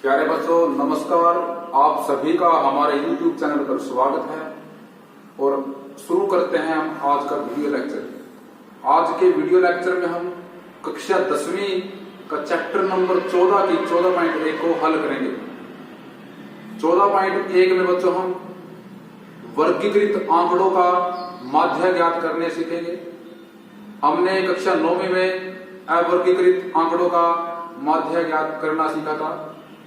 प्यारे बच्चों नमस्कार। आप सभी का हमारे YouTube चैनल पर स्वागत है और शुरू करते हैं हम आज का वीडियो लेक्चर। आज के वीडियो लेक्चर में हम कक्षा 10वीं का चैप्टर नंबर 14 की 14.1 को हल करेंगे। 14.1 में बच्चों हम वर्गीकृत आंकड़ों का माध्य ज्ञात करने सीखेंगे। हमने कक्षा 9वीं में अवर्गीकृत आंकड़ों का माध्य ज्ञात करना सीखा था,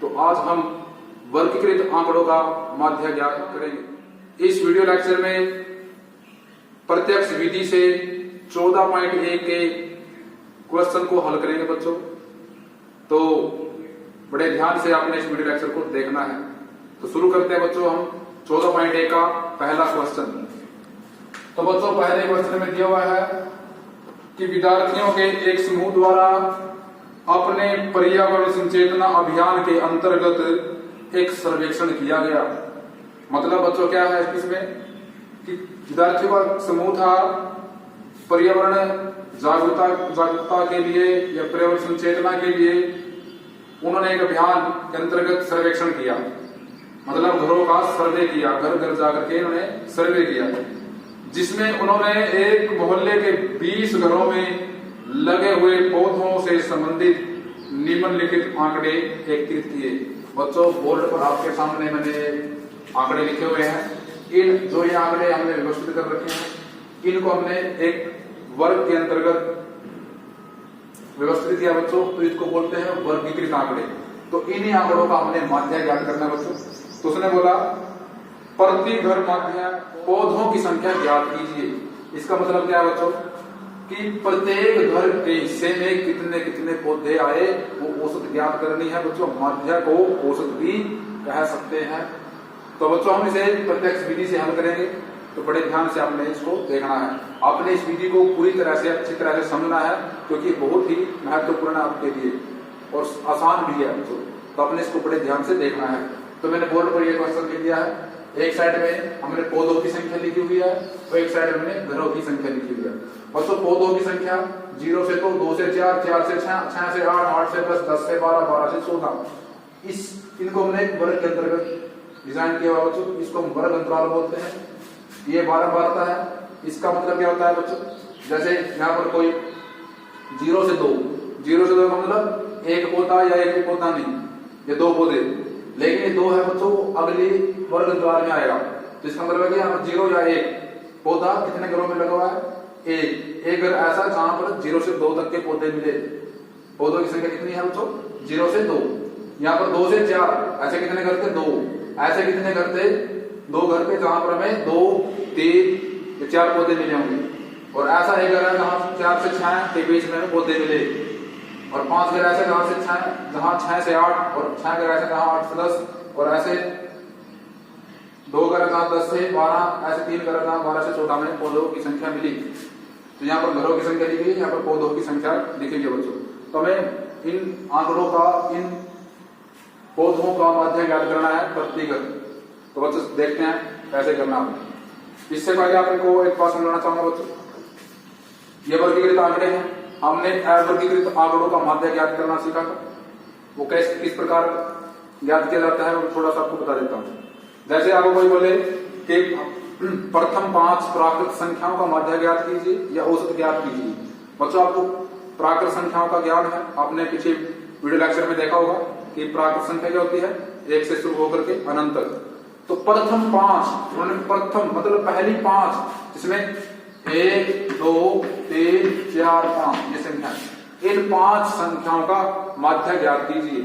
तो आज हम वर्गीकृत आंकड़ों का माध्य ज्ञात करेंगे। इस वीडियो लेक्चर में प्रत्यक्ष विधि से 14.1 के क्वेश्चन को हल करेंगे बच्चों, तो बड़े ध्यान से आपने इस वीडियो लेक्चर को देखना है। तो शुरू करते हैं बच्चों हम 14.1 का पहला क्वेश्चन। तो बच्चों पहले क्वेश्चन में दिया हुआ है कि विद्यार्थियों के एक समूह द्वारा अपने पर्यावरण संचेतना अभियान के अंतर्गत एक सर्वेक्षण किया गया। मतलब बच्चों क्या है इसमें कि विद्यार्थियों का समूह था, पर्यावरण जागरूकता के लिए या पर्यावरण संचेतना के लिए उन्होंने एक अभियान के अंतर्गत सर्वेक्षण किया। मतलब घरों का सर्वे किया, घर घर जाकर के उन्होंने सर्वे किया, जिसमें उन्होंने एक मोहल्ले के 20 घरों में लगे हुए पौधों से संबंधित निम्नलिखित आंकड़े एकत्रित किए। बच्चों बोर्ड पर आपके सामने मैंने आंकड़े लिखे हुए हैं। इन जो ये आंकड़े हमने व्यवस्थित कर रखे हैं, इनको हमने एक वर्ग के अंतर्गत व्यवस्थित किया बच्चों, तो इसको बोलते हैं वर्गीकृत आंकड़े। तो इन्हीं आंकड़ों का हमने माध्य ज्ञात करना बच्चों। तो उसने बोला प्रति घर माध्य पौधों की संख्या ज्ञात कीजिए। इसका मतलब क्या है बच्चों कि प्रत्येक घर के हिस्से में कितने कितने पौधे आए वो औसत ज्ञात करनी है बच्चों। माध्य को औसत भी कह सकते हैं। तो बच्चों हम इसे प्रत्यक्ष विधि से हल करेंगे, तो बड़े ध्यान से आपने इसको देखना है। आपने इस विधि को पूरी तरह से अच्छी तरह से समझना है, क्योंकि बहुत ही महत्वपूर्ण है आपके लिए और आसान भी है बच्चों। तो आपने इसको बड़े ध्यान से देखना है। तो मैंने बोर्ड पर यह क्वेश्चन लिख दिया है। एक साइड में हमने पौधों की संख्या लिखी हुई है और एक साइड में हमने घरों की संख्या लिखी हुई है। बच्चों पौधों की संख्या 0 से 2 से 4 4 से 6 6 से 8 8 से 10 से 12 12 से 14 इनको हमने वर्ग के अंतर्गत डिजाइन किया हुआ बच्चों। इसको हम वर्ग अंतराल बोलते हैं। ये बारंबारता है। इसका मतलब क्या होता है बच्चों, जैसे यहाँ पर कोई 0 से 2 का मतलब एक पौधा या एक पौधा नहीं, ये 2 पौधे, लेकिन ये 2 है बच्चों अगली वर्ग अंतराल में आएगा। तो इसका मतलब है कि यहाँ पर 0 या 1 पौधा कितने घरों में लगा हुआ है, एक घर ऐसा जहां पर 0 से 2 तक के पौधे मिले। पौधों की संख्या कितनी है बच्चों, 0 से 2। यहाँ पर 2 से 4 ऐसे कितने घर थे, 2 ऐसे कितने घर थे, 2 घर पे जहां पर हमें 2 3 4 पौधे मिले होंगे। और ऐसा एक घर है जहां 4 से 6 के बीच में पौधे मिले, और 5 घर ऐसे जहां 6 से 8, और 6 घर ऐसे जहां 8 से 10, और ऐसे 2 घर जहां 10 से 12, ऐसे 3 घर जहां 12 से 14 में पौधों की संख्या मिली। तो यहाँ पर घरों की संख्या लिखी है, यहाँ पर पौधों की संख्या लिखी है बच्चों। तो हमें इन आंकड़ों का, इन पौधों का माध्य ज्ञात करना है प्रति घर। तो बच्चों देखते हैं कैसे करना है। इससे पहले आपको एक बात समझाना चाहूंगा बच्चों, ये वर्गीकृत आंकड़े हैं। हमने अवर्गीकृत आंकड़ों का माध्य ज्ञात करना सीखा था। वो कैसे किस प्रकार ज्ञात किया जाता है वो थोड़ा सा आपको बता देता हूँ। जैसे आपको कोई बोले कि प्रथम 5 प्राकृत संख्याओं का माध्य ज्ञात कीजिए या औसत ज्ञात कीजिए। बच्चों आपको प्राकृत संख्याओं का ज्ञान है, आपने पीछे वीडियो लेक्चर में देखा होगा कि प्राकृत संख्या क्या होती है, 1 से शुरू होकर के अनंत तक। तो प्रथम 5, उन्होंने प्रथम मतलब पहली 5, जिसमें 1 2 3 4 5 ये संख्या, इन 5 संख्याओं का माध्य ज्ञात कीजिए।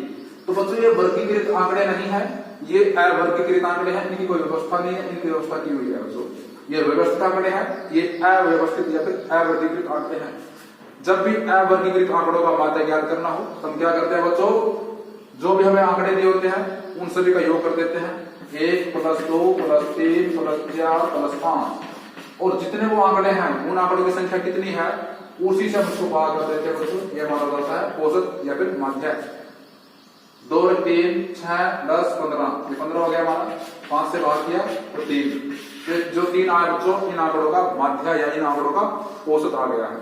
तो बच्चों ये वर्गीकृत आंकड़े नहीं है, ये अवर्गीकृत आंकड़े हैं। इनकी कोई व्यवस्था नहीं है, इनकी व्यवस्था की हुई है बच्चों। ये व्यवस्थित आंकड़े हैं, ये अव्यवस्थित या फिर अवर्गीकृत आंकड़े हैं। जब भी अवर्गीकृत आंकड़ों का माध्य ज्ञात करना हो तो हम क्या करते हैं बच्चों, जो भी हमें आंकड़े दिए होते हैं उन सभी का योग कर देते हैं। 1 + 2 + 3 + 4 + 5, और जितने वो आंकड़े हैं उन आंकड़ों की संख्या कितनी है उसी से हम उसको भाग कर देते हैं बच्चों। ये माना जाता है औसत या फिर माध्य। 2 3 6 10 15, ये 15 हो गया हमारा। 5 से भाग किया तो 3, जो 3 आए बच्चों इन आंकड़ों का माध्य या इन आंकड़ों का औसत आ गया है।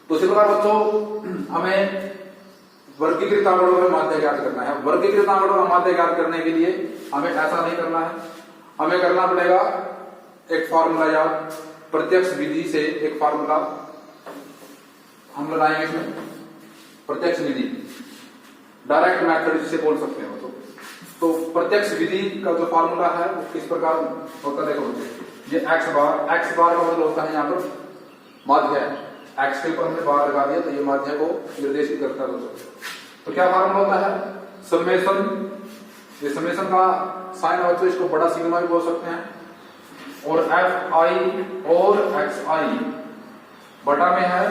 तो इसी प्रकार बच्चों हमें वर्गीकृत आंकड़ों में माध्य ज्ञात करना है। वर्गीकृत आंकड़ों का माध्य ज्ञात करने के लिए हमें ऐसा नहीं करना है, हमें करना पड़ेगा एक फॉर्मूला याद, प्रत्यक्ष विधि से एक फॉर्मूला हम लगाएंगे इसमें, प्रत्यक्ष विधि, डायरेक्ट मेथड जिसे बोल सकते हैं। तो प्रत्यक्ष विधि का जो फॉर्मूला है वो किस प्रकार होता है, देखो ये x बार का मतलब होता है यहाँ पर माध्य, x के ऊपर हमने बार लगा दिया तो ये माध्य को निर्देशित करता है दोस्तों। तो क्या फॉर्मूला होता है, समेशन, ये समेशन का साइन हो तो इसको बड़ा सिग्मा भी बोल सकते हैं, और एफ आई और एक्स आई बटा में है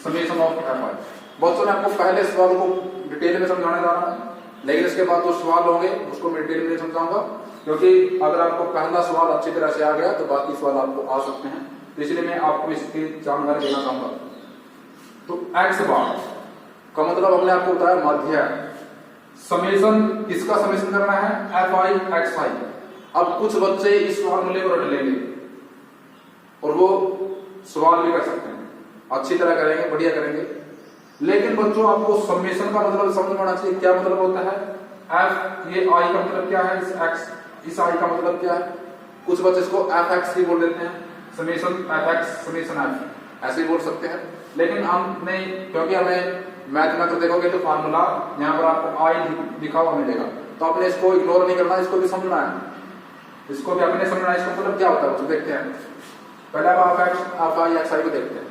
समेशन ऑफ एफ आई। बच्चों ने आपको पहले सवाल को डिटेल में समझाने जा रहा है, लेकिन इसके बाद जो सवाल होंगे उसको मैं डिटेल में नहीं समझाऊंगा, क्योंकि अगर आपको पहला सवाल अच्छी तरह से आ गया तो बाकी सवाल आपको आ सकते हैं, तो इसलिए मैं आपको इसकी जानकारी देना चाहूंगा। तो एक्स बार का मतलब हमने आपको बताया माध्य, समेशन किसका समेशन करना है, एफ आई एक्स आई। अब कुछ बच्चे इस फॉर्मूले को रट लेंगे और वो सवाल भी कर सकते हैं, अच्छी तरह करेंगे, बढ़िया करेंगे, लेकिन बच्चों आपको समेशन का मतलब समझ में आना चाहिए। क्या मतलब होता है, एफ, ये आई का मतलब क्या है, इस एक्स, इस आई का मतलब क्या है। कुछ बच्चे इसको एफ एक्स भी बोल देते हैं, summation F x summation F, ऐसे ही बोल सकते हैं, लेकिन हम नहीं, क्योंकि हमें मैथ में तो देखोगे तो फॉर्मूला यहाँ पर आपको आई लिखा हुआ मिलेगा, तो आपने इसको इग्नोर नहीं करना, इसको भी समझना है, इसको भी अपने समझना है। इसका मतलब क्या होता है देखते हैं, पहले आप एफ आई एक्स आई को देखते हैं।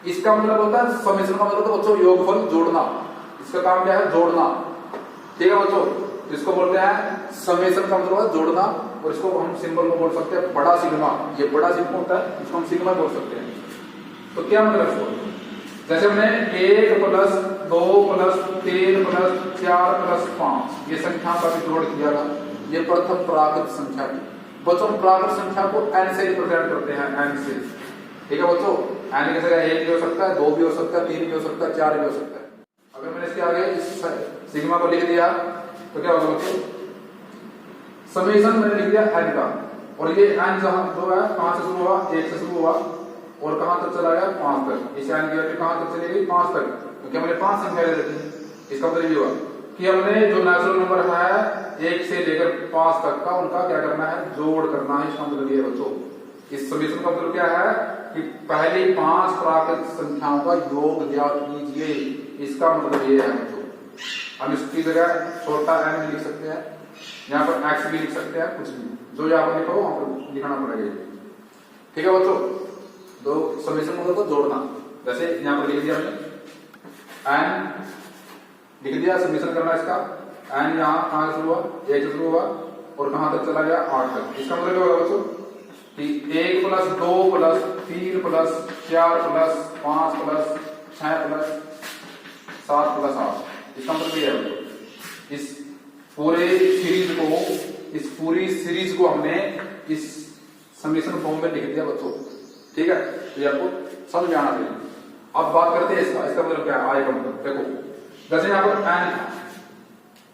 इसका मतलब होता है समेशन का मतलब बच्चों योगफल जोड़ना, इसका काम क्या है, जोड़ना, ठीक है बच्चों। इसको बोलते हैं समेशन का मतलब है जोड़ना, और इसको हम सिंबल को बोल सकते हैं बड़ा सिग्मा, ये बड़ा सिग्मा होता है, इसको हम सिग्मा बोल सकते हैं। तो क्या मतलब इसको, जैसे हमने 1 प्लस 2 प्लस 3 प्लस 4 प्लस 5 ये संख्या का भी जोड़ किया था, ये प्रथम प्राकृत संख्या की। बच्चों प्राकृत संख्या को n से रिप्रेजेंट करते हैं, n से, ठीक है बच्चों। n की जगह 1 भी हो सकता है, 2 भी हो सकता है, 3 भी हो सकता है, 4 भी हो सकता है। अगर मैंने इसके आगे इस सिग्मा को लिख दिया तो क्या होगा बच्चों, समेशन मैंने लिख दिया n का, और ये n जहां जो है कहां से शुरू हुआ, 1 से शुरू हुआ और कहां तक चला गया, 5 तक। इस n की वैल्यू कहां तक चली गई, 5 तक, क्योंकि हमने 5 संख्या ले ली थी। इसका मतलब ये हुआ कि हमने जो नेचुरल नंबर है 1 से लेकर 5 तक का, उनका क्या करना है, जोड़ करना है। इसका मतलब ये बच्चों, इस समीकरण का मतलब क्या है कि पहली 5 प्राकृत संख्याओं का योग ज्ञात कीजिए, इसका मतलब ये है बच्चों। हम इसकी जगह छोटा n भी लिख सकते हैं, यहाँ पर x भी लिख सकते हैं, कुछ भी जो यहाँ पर लिखा हो वहां पर लिखना पड़ेगा, ठीक है बच्चों। दो समीकरण मतलब को जोड़ना, जैसे यहाँ पर लिख दिया हमने n लिख दिया, समीकरण करना इसका, n यहाँ कहां से शुरू हुआ, 1 से शुरू हुआ और कहां तक चला गया, 8 तक। इसका मतलब क्या होगा बच्चों कि 1 plus 2 plus 3 plus 4 plus 5 plus 6 plus 7 plus 8। इसका मतलब ये है इस पूरे सीरीज को हमने इस समीकरण फॉर्म में लिख दिया बच्चों, ठीक है। तो ये आपको समझ में आना चाहिए। अब बात करते हैं इसका मतलब क्या है, आई का मतलब देखो, जैसे यहाँ पर n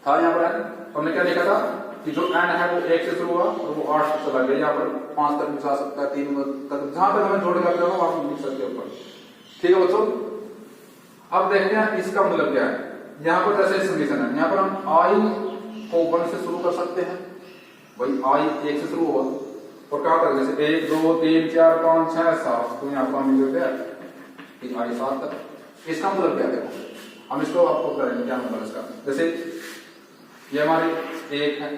था, यहाँ पर n हमने क्या लिखा था कि जो n है वो 1 से शुरू हुआ और वो 8 तक चला गया, यहाँ पर 5 तक मिला सकता है, 3 तक, जहां तक हमें जोड़े लग जाएगा वहां लिख सकते हैं ऊपर, ठीक है बच्चों। अब देखते हैं इसका मतलब क्या है। यहाँ पर जैसे समीकरण है, यहाँ पर हम i को 1 से शुरू कर सकते हैं, भाई i 1 से शुरू हुआ और कहां तक, जैसे 1 2 3 4 5 6 7, तो यहाँ पर हम लिखते हैं i 7 तक। इसका मतलब क्या है, हम इसको आपको करेंगे क्या मतलब इसका। जैसे ये हमारी 1 है,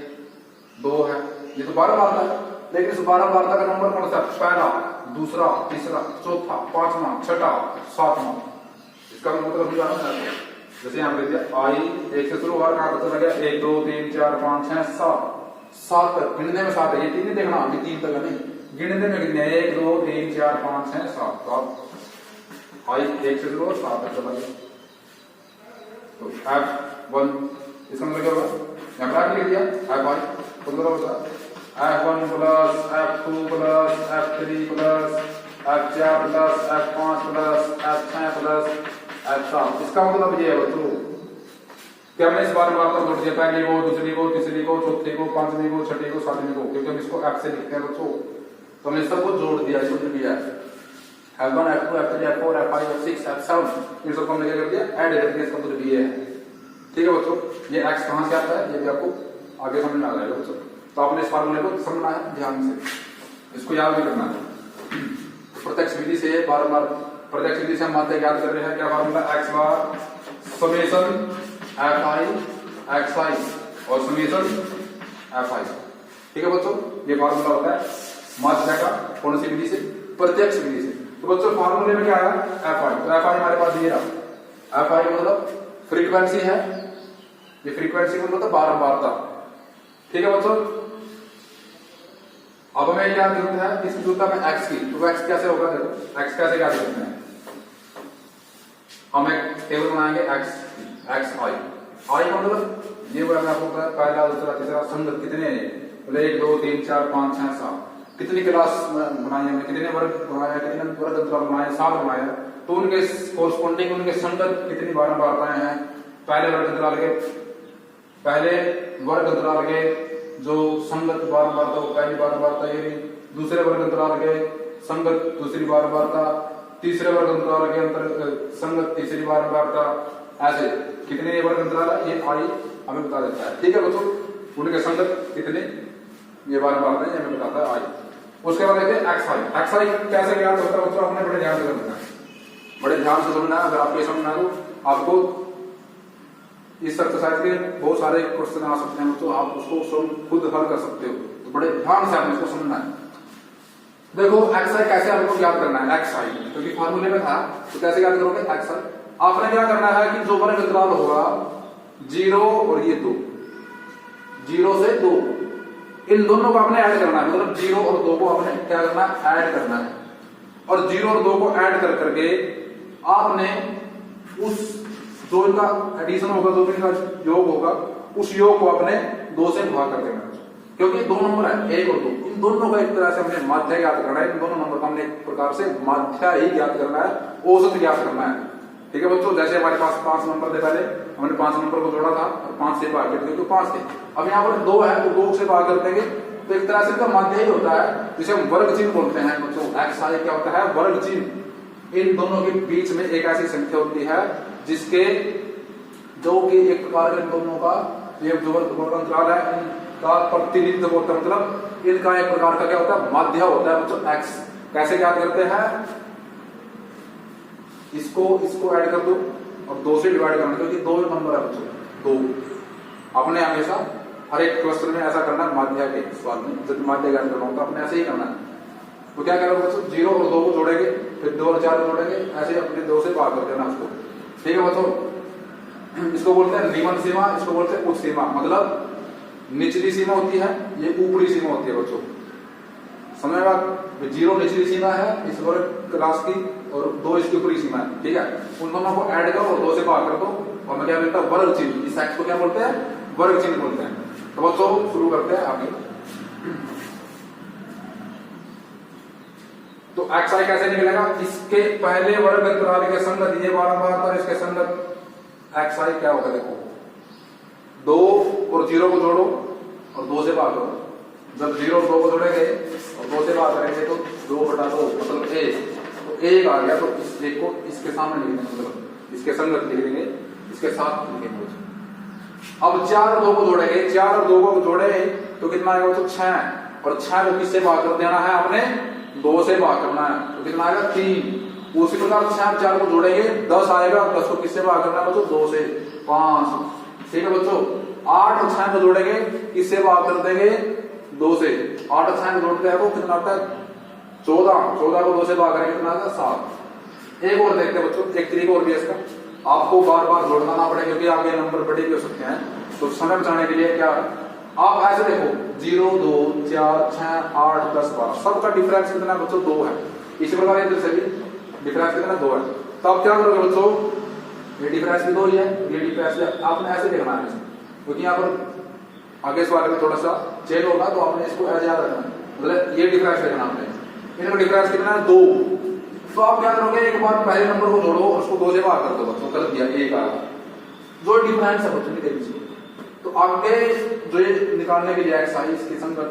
2 है, ये तो 12 बार है, लेकिन इस 12 बार का नंबर कौन सा, पहला, दूसरा, तीसरा, चौथा, 5वां, 6वां, 7वां। इसका मतलब जाना है, जैसे यहाँ पे दिया आई 1 से शुरू हुआ, कहां तक चला गया, 1 2 3 4 5 6 7 तक। गिनने में 7 है, ये 3 नहीं देखना, ये 3 तक है नहीं, गिनने में कितने, 1 2 3 4 5 6 7। आई 1 से शुरू हुआ, 7 तक चला गया, तो F1 इसका मतलब क्या होगा, यहाँ पर लिख दिया F1 मतलब होता है F1 plus F2 plus F3 plus F4 plus F5 plus F6 plus F7। इसका मतलब ये है बच्चों कि हमने इस बार वार्ता जोड़ दिया, पहली को, दूसरी को, तीसरी को, चौथी को, 5वीं को, 6वीं को, 7वीं को, क्योंकि हम इसको F से लिखते हैं बच्चों, तो हमने सबको जोड़ दिया, इसको लिख दिया F1 F2 F3 F4 F5 F6 F7 इन सबको हमने क्या कर दिया ऐड कर दिया, इसका मतलब ये है। ठीक है बच्चों, ये x कहां से आता है ये भी आपको आगे समझ में आ जाएगा बच्चों। तो आपने इस फार्मूले को समझना है ध्यान से, इसको याद भी करना है। प्रत्यक्ष विधि से बार-बार प्रत्यक्ष विधि से हम मात्रा याद कर रहे हैं। क्या फार्मूला, x बार समेशन fi xi और समेशन fi। ठीक है बच्चों, ये फार्मूला होता है मात्रा का कौन सी विधि से, प्रत्यक्ष विधि से। तो बच्चों फार्मूले में क्या आया fi, तो fi हमारे पास ये रहा। fi मतलब फ्रीक्वेंसी है, ये फ्रीक्वेंसी मतलब बारंबारता। ठीक है बच्चों, अब हमें क्या जरूरत है इसकी जरूरत है x की, तो x कैसे होगा, देखो x कैसे क्या करते हैं, हम एक टेबल बनाएंगे x i का मतलब ये मैं आपको पहला दूसरा तीसरा संगत कितने हैं, बोले 1 2 3 4 5 6 7 कितनी क्लास बनाई हमने, कितने वर्ग बनाया, कितने वर्ग अंतराल बनाए, 7 बनाया। तो उनके कोरस्पोंडिंग उनके संगत कितनी बारंबारताएं हैं, पहले वर्ग अंतराल के जो संगत बारंबारता वो पहली बारंबारता ये रही, दूसरे वर्ग अंतराल के संगत दूसरी बारंबारता, तीसरे वर्ग अंतराल के अंतर संगत तीसरी बारंबारता, ऐसे कितने वर्ग अंतराल है ये आई हमें बता देता है। ठीक है बच्चों, उनके संगत कितने ये बारंबारता है हमें बताता है आई। उसके बाद देखते हैं एक्स आई कैसे ज्ञात होता है बच्चों, आपने बड़े ध्यान से समझना है, बड़े ध्यान से समझना है। अगर आपको समझना हो आपको इस एक्सरसाइज के बहुत सारे क्वेश्चन आ सकते हैं बच्चों, आप उसको खुद हल कर सकते हो, तो बड़े ध्यान से आपने इसको समझना है। देखो एक्स आई कैसे आपको याद करना है, एक्स आई क्योंकि फार्मूले में था, तो कैसे याद करोगे एक्स आई, आपने क्या करना है कि जो वर्ग अंतराल होगा 0 और ये 2, 0 से 2 इन दोनों को आपने ऐड करना है, मतलब 0 और 2 को आपने क्या करना है ऐड करना है, और 0 और 2 को ऐड कर करके आपने उस जो इनका एडिशन होगा, जो इनका योग होगा, उस योग को आपने 2 से भाग कर देना, क्योंकि 2 नंबर है 1 और 2, इन दोनों का एक तरह से हमने माध्य ज्ञात करना है, इन दोनों नंबर का हमने एक प्रकार से माध्य ही ज्ञात करना है, औसत ज्ञात करना है। ठीक है बच्चों, जैसे हमारे पास 5 नंबर थे, पहले हमने 5 नंबर को जोड़ा था और 5 से भाग कर दिया तो 5 थे, अब यहाँ पर 2 है तो 2 से भाग कर देंगे, तो एक तरह से इनका माध्य ही होता है, जिसे हम वर्ग चिन्ह बोलते हैं बच्चों। एक्स आई क्या होता है, वर्ग चिन्ह। इन दोनों के बीच में एक ऐसी संख्या होती है जिसके जो कि एक प्रकार के दोनों का ये जो वर्ग अंतराल है इनका प्रतिनिधित्व होता है, मतलब इनका एक प्रकार का क्या होता है माध्य होता है बच्चों। एक्स कैसे याद करते हैं, इसको ऐड कर दो और 2 से डिवाइड करना, क्योंकि 2 नंबर है बच्चों 2। आपने हमेशा हर एक क्वेश्चन में ऐसा करना है, माध्य के सवाल में जब माध्य ज्ञात करना होगा आपने ऐसे ही करना है। तो क्या करोगे बच्चों, 0 और 2 को जोड़ेंगे, फिर 2 और 4 को जोड़ेंगे, ऐसे अपने 2 से भाग कर देना उसको। ठीक है बच्चों, इसको बोलते हैं निम्न सीमा, इसको बोलते हैं उच्च सीमा, मतलब निचली सीमा होती है, ये ऊपरी सीमा होती है बच्चों। समझ में बात, 0 निचली सीमा है इस वर्ग क्लास की और 2 इसकी ऊपरी सीमा है। ठीक है, उन दोनों को ऐड करो और 2 से भाग कर दो और मैं क्या मिलता है वर्ग चिन्ह। इस एक्स को क्या बोलते हैं, वर्ग चिन्ह बोलते हैं। तो बच्चों शुरू करते हैं आगे। तो एक्स आई कैसे निकलेगा, इसके पहले वर्ग अंतराल के संगत ये बारंबारता और इसके संगत एक्स आई क्या होगा, देखो 2 और 0 को जोड़ो और 2 से भाग करो। जब 0 और 2 को जोड़ेंगे और 2 से भाग करेंगे तो 2/2 मतलब 1, तो 1 आ गया, तो इस 1 को इसके सामने लिख देंगे, मतलब इसके संगत लिख देंगे, इसके साथ लिखेंगे। अब 4 और 2 को जोड़ेंगे, 4 और 2 को जोड़े तो कितना आएगा तो 6, और 6 को किससे भाग कर देना है आपने 2 से भाग करना है, तो कितना आएगा 3। उसी प्रकार 6 4 को जोड़ेंगे 10 आएगा, 10 को किससे भाग करना है बच्चों 2 से 5। ठीक है बच्चों, 8 और 6 को जोड़ेंगे, किससे भाग कर देंगे 2 से, 8 और 6 को जोड़ते हैं तो कितना आता है 14, 14 को 2 से भाग करेंगे कितना आता है 7। एक और देखते हैं बच्चों, एक तरीका और भी है इसका, आपको बार बार जोड़ना ना पड़े क्योंकि आपके नंबर बड़े भी हो सकते हैं, तो समय बचाने के लिए क्या आप ऐसे देखो 0 2 4 6 8 10 12 सबका डिफरेंस कितना बच्चों 2 है। इसी प्रकार इधर से भी डिफरेंस कितना 2 है। तो आप क्या करोगे बच्चों, ये डिफरेंस भी 2 ही है, ये डिफरेंस आपने ऐसे देखना है, क्योंकि यहाँ पर आगे सवाल में थोड़ा सा चेंज होगा तो आपने इसको ऐसे याद रखना है, मतलब ये डिफरेंस देखना आपने, इनका डिफरेंस कितना है 2। तो आप क्या करोगे, एक बार पहले नंबर को जोड़ो और उसको 2 से भाग कर दो बच्चों, कर दिया 1 आ गया, जो डिफरेंस है बच्चों के बीच। तो आगे जो ये निकालने के लिए एक्स आई इसके संगत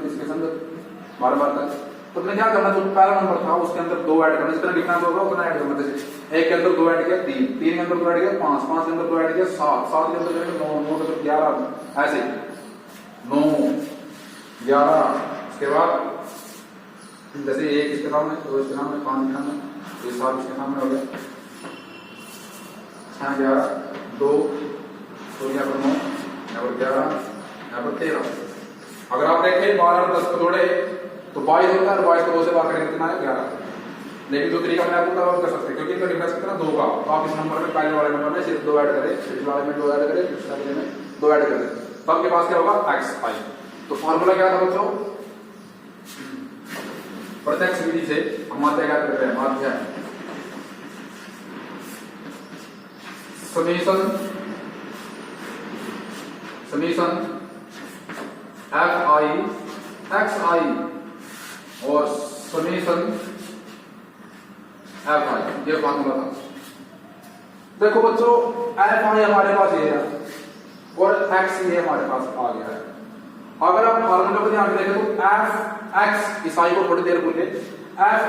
बार बार तक तो मैंने क्या करना, जो पहला नंबर था उसके अंदर 2 ऐड करना, जितना डिफरेंस होगा उतना ऐड करना। जैसे 1 के अंदर 2 ऐड किया 3, 3 के अंदर 2 ऐड किया 5, 5 के अंदर 2 ऐड किया 7, 7 के अंदर करेंगे 9, 9 के अंदर 11, ऐसे 9 11। उसके बाद जैसे 1 इसके सामने, 2 इसके सामने, 5 इसके सामने, ये 7 इसके सामने हो गया, 6 11 2, तो यहाँ पर 9, यहाँ पर 11, यहाँ पर 13। अगर आप देखें 12 और 10 को जोड़े तो 22 होता है, 22 को 2 से बाहर करेंगे कितना है 11। लेकिन जो तरीका मैंने आपको बताया वो कर सकते हैं, क्योंकि इनका डिफरेंस कितना 2 का। तो आप इस नंबर में, पहले वाले नंबर में सिर्फ 2 ऐड करें, इस वाले में 2 ऐड करें, इस वाले में 2 ऐड करें, तो आपके पास क्या होगा x आई। तो फॉर्मूला क्या था बच्चों, प्रत्यक्ष विधि से हम माध्य ज्ञात कर रहे हैं। माध्य समीशन एफ आई एक्स आई और समीशन एफ आई, ये फॉर्मूला था। देखो बच्चों, एफ आई हमारे पास ये है और एक्स ये हमारे पास आ गया है। अगर आप फॉर्मूला को ध्यान से देखें तो एफ एक्स, इस आई को थोड़ी देर भूलिए, एफ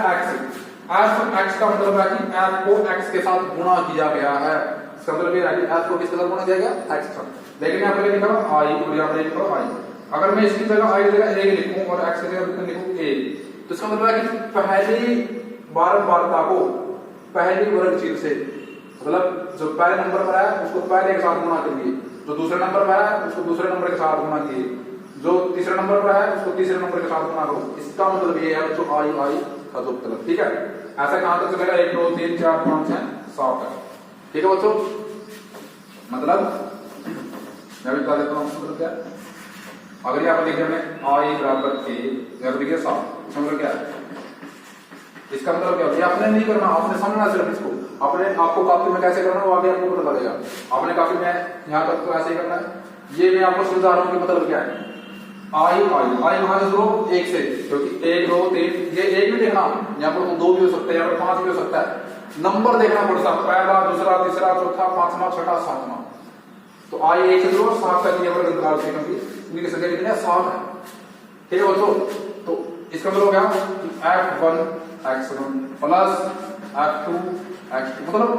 एक्स का मतलब है कि एफ को एक्स के साथ गुणा किया गया है। इसका मतलब ये है कि एफ को किसके साथ गुणा किया गया, एक्स के साथ। लेकिन यहाँ पर लिखा आई और यहाँ पर लिखा आई। अगर मैं इसकी जगह आई की जगह ए लिखूं और एक्स की जगह लिखूं ए, तो इसका मतलब है कि पहली बारंबारता को पहली वर्ग चीज से, मतलब जो पहले नंबर पर है उसको पहले के साथ गुणा करिए, जो दूसरे नंबर पर है उसको दूसरे नंबर के साथ गुणा कीजिए, जो तीसरे नंबर पर है उसको तीसरे नंबर के साथ गुणा करो। इसका मतलब ये है जो आई आई का जो मतलब, ठीक है। ऐसा कहां तक चलेगा, 1 2 3 4 5 6 7 तक, ठीक है बच्चों। मतलब मैं भी बता देता हूँ मतलब क्या। अगर यहाँ पर लिखे हमने आई बराबर के, यहाँ पर लिखे 7, इसका मतलब क्या है, इसका मतलब क्या है, आपने नहीं करना, आपने समझना सिर्फ इसको। अपने आपको काफी में कैसे करना है वो आगे आपको पता लगेगा। आपने काफी में यहाँ तक तो ऐसे ही करना है। ये मैं आपको समझा रहा हूँ कि मतलब क्या है। आई वहां से शुरू 1 से, क्योंकि 1 2 3 ये 1 नहीं देखना, यहाँ पर 2 भी हो सकता है, यहाँ पर 5 भी हो सकता है। नंबर देखना पड़ता, पहला दूसरा तीसरा चौथा पांचवा छठा सातवां। तो आई 1 से शुरू और 7 तक ये वर्ग अंतराल से, क्योंकि इनकी संख्या कितनी है 7 है, ठीक है बच्चों। तो इसका मतलब हो गया f1 x1 plus f2 x2, मतलब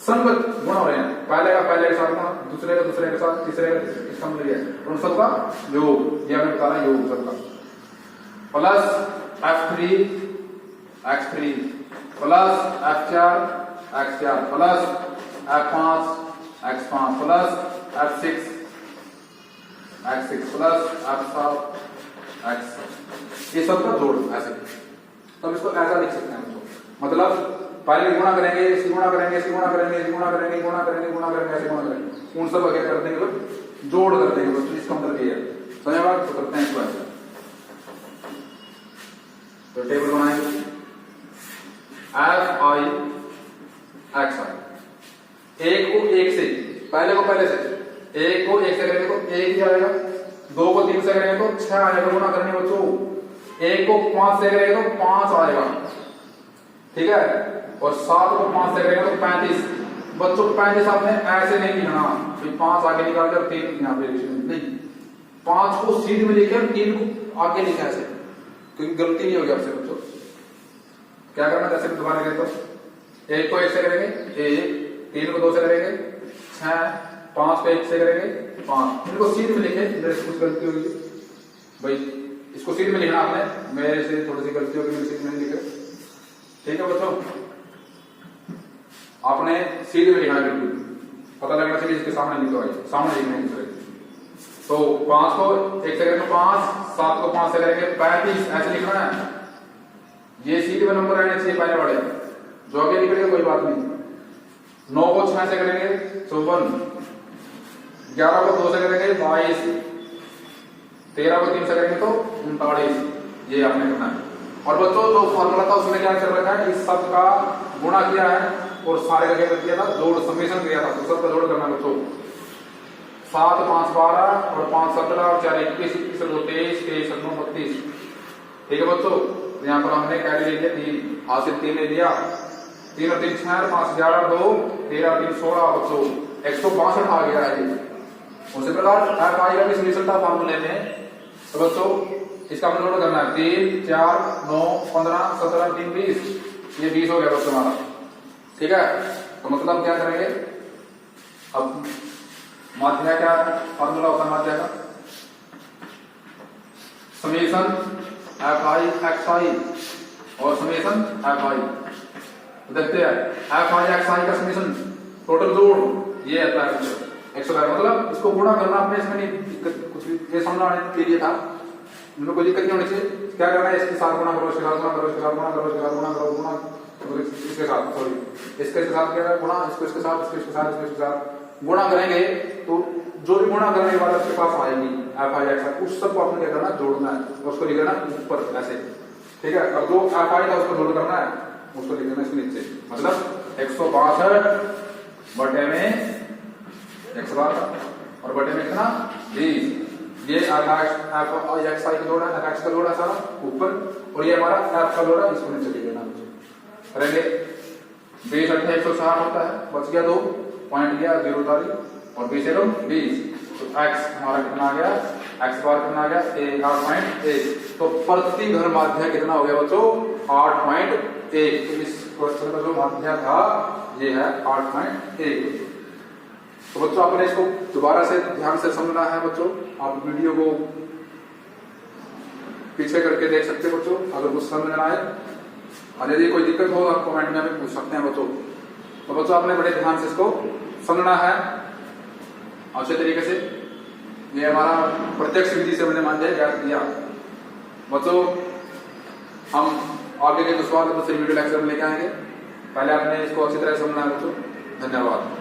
संगत गुण हो रहे हैं, पहले का पहले के साथ गुणा, दूसरे का दूसरे के साथ, तीसरे का तीसरे, इसका मतलब ये है उन सबका योग, ये हमें बताना योग सबका। Plus f3 x3 plus f4 x4 plus f5 x5 plus f6 x6 plus f7 x7, ये सबका जोड़ ऐसे। तब इसको ऐसा लिख सकते हैं, मतलब पहले गुणा करेंगे, इसकी गुणा करेंगे, इसकी गुणा करेंगे, इसकी गुणा करेंगे, गुणा करेंगे, गुणा करेंगे, ऐसे गुणा करेंगे, उन सब क्या कर देंगे बस जोड़ कर देंगे बस। इसका मतलब ये है, समझ बात। तो करते हैं इसको ऐसे, तो टेबल बनाएंगे एफ आई एक्स आई। 1 को 1 से, पहले को पहले से, 1 को 1 से करेंगे तो 1 ही आएगा, 2 को 3 से करेंगे तो 6 आएगा गुणा करने बच्चों, 1 को 5 से करेंगे तो 5 आएगा, ठीक है, और 7 को 5 से करेंगे तो 35। बच्चों 35 आपने ऐसे नहीं लिखना, 5 आगे निकाल कर 3 यहाँ पे नहीं, 5 को सीध में लिखे 3 को आगे लिखा ऐसे, क्योंकि गलती नहीं होगी आपसे बच्चों। क्या करना, जैसे दोबारा कहता हूं, 1 को 1 से करेंगे 1, 3 को 2 से करेंगे 6, 5 को 1 से करेंगे 5, इनको सीध में लिखे। मेरे से कुछ गलती होगी भाई, इसको सीध में लिखना आपने, मेरे से थोड़ी सी गलती होगी, मेरे सीध में लिखे, ठीक है बच्चों। आपने सीधे में लिखना है, बिल्कुल पता लगना चाहिए इसके सामने लिखो, सामने लिखने की। तो 5 को 1 से करेंगे 5, 7 को 5 से करेंगे 35, ऐसे लिखना है। ये सीधे में नंबर रहने चाहिए पहले वाले, जो आगे निकलेगा कोई बात नहीं। 9 को 6 से करेंगे 54, 11 को 2 से करेंगे 22, 13 को 3 से करेंगे तो 39, ये आपने करना है। और बच्चों जो फॉर्मूला था उसमें क्या कर रखा है, इस सब का गुणा किया है और सारे का क्या किया था, जोड़ समेशन किया था, तो सब का जोड़ करना बच्चों। 7 5 12 और 5 17 और 4 21, 21 2 23, 23 9 32, ठीक है बच्चों। यहाँ पर हमने क्या ले लिया 3, हासिल 3 ले लिया, 3 और 3 6, 5 11 2 13 3 16 बच्चों 162 आ गया है। उसी प्रकार एफ आई का भी सॉल्यूशन था फार्मूले में, तो बच्चों इसका मतलब नोट करना है 3, 4, 9, 15, 17, 3, 20। ये 20 हो गया बच्चों हमारा। ठीक है, तो मतलब हम क्या करेंगे अब, माध्य क्या फॉर्मूला होता है माध्य का, समेशन एफ आई एक्स आई और समेशन एफ आई। देखते हैं एफ आई एक्स आई का समेशन टोटल जोड़ ये आता है 111। मतलब इसको गुणा करना अपने इसमें नहीं दिक्कत कुछ भी, ये समझाने के लिए था, इनमें कोई दिक्कत नहीं होनी चाहिए। क्या करना है, इसके साथ गुणा करो, इसके साथ गुणा करो, इसके साथ गुणा करो, इसके साथ गुणा करो, गुणा इसके साथ, सॉरी इसके साथ क्या है गुणा, इसको इसके साथ, इसके साथ, इसके साथ गुणा करेंगे तो जो भी गुणा करने के बाद आपके पास आएगी एफ आई एक्स, उस सबको आपने क्या करना, जोड़ना है, उसको लिख देना ऊपर ऐसे। ठीक है, अब जो एफ आई था उसको जोड़ करना है, उसको लिख देना इसके नीचे। मतलब 162 बटे में 112 और बटे में कितना 20। ये एफ एक्स आई का जोड़ा है, एफ एक्स का जोड़ा सारा ऊपर, और ये हमारा एफ का जोड़ा, इसको नीचे लिख देना करेंगे। 20 अट्ठे 160 होता है, बच गया 2 पॉइंट गया 0 तारीख और 20 एवं 20। तो एक्स हमारा कितना आ गया, एक्स बार कितना आ गया 8.1। तो प्रति घर माध्य कितना हो गया बच्चों 8.1। तो इस क्वेश्चन का जो माध्य था ये है 8.1। तो बच्चों आपने इसको दोबारा से ध्यान से समझना है बच्चों, आप वीडियो को पीछे करके देख सकते हैं बच्चों अगर कुछ समझ ना आए, और यदि कोई दिक्कत हो आप कमेंट में हमें पूछ सकते हैं बच्चों। तो बच्चों आपने बड़े ध्यान से इसको समझना है अच्छे तरीके से। ये हमारा प्रत्यक्ष विधि से मैंने माध्य ज्ञात किया बच्चों। हम आगे के सवाल दूसरे वीडियो लेक्चर में लेके आएंगे, पहले आपने इसको अच्छी तरह समझना है बच्चों। धन्यवाद।